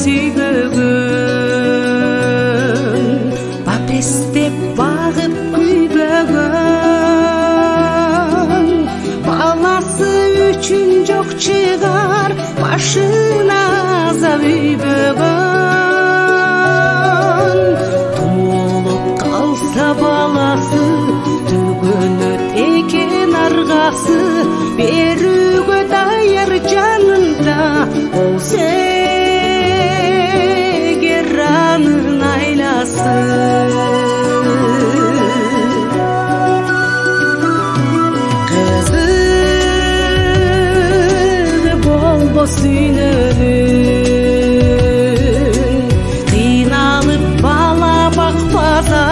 süygөгөн бапестеп багып күйбөгөн баласы үчүн жок чыгар машина азап үйбөгөн тумулуп калса баласы түгөнөт экен аргасы берүүгө даяр жанында болсо эгер анын айласы кызы болбос үйнөлүн кыйналып бала бакпаса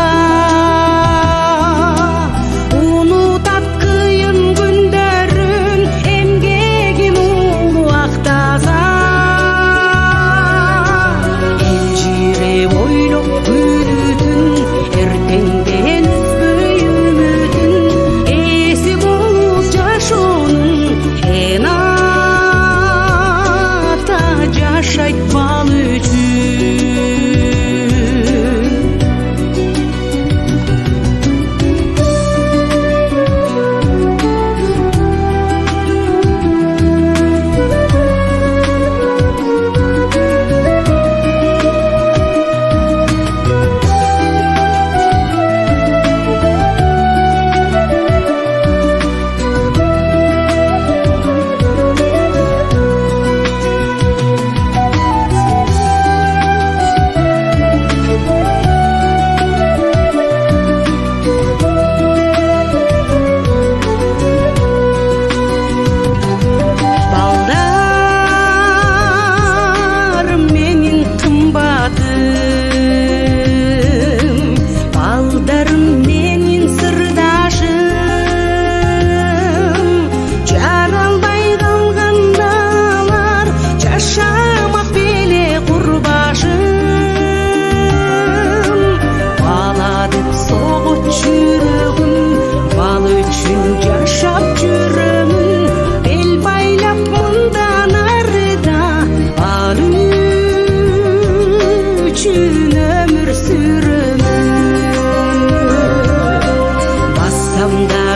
жашайтмал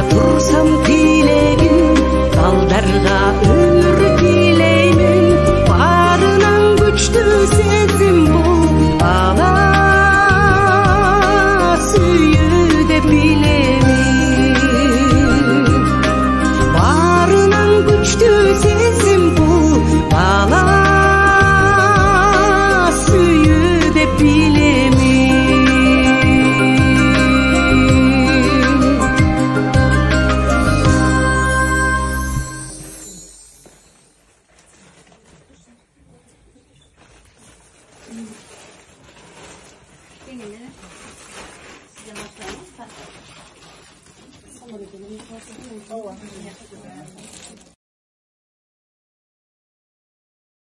Tursam dilegim baldarga ömür dileymin barınan güçtü sezim bu bala suyude bilemin barınan güçtü sezim bu bala suyude bilemin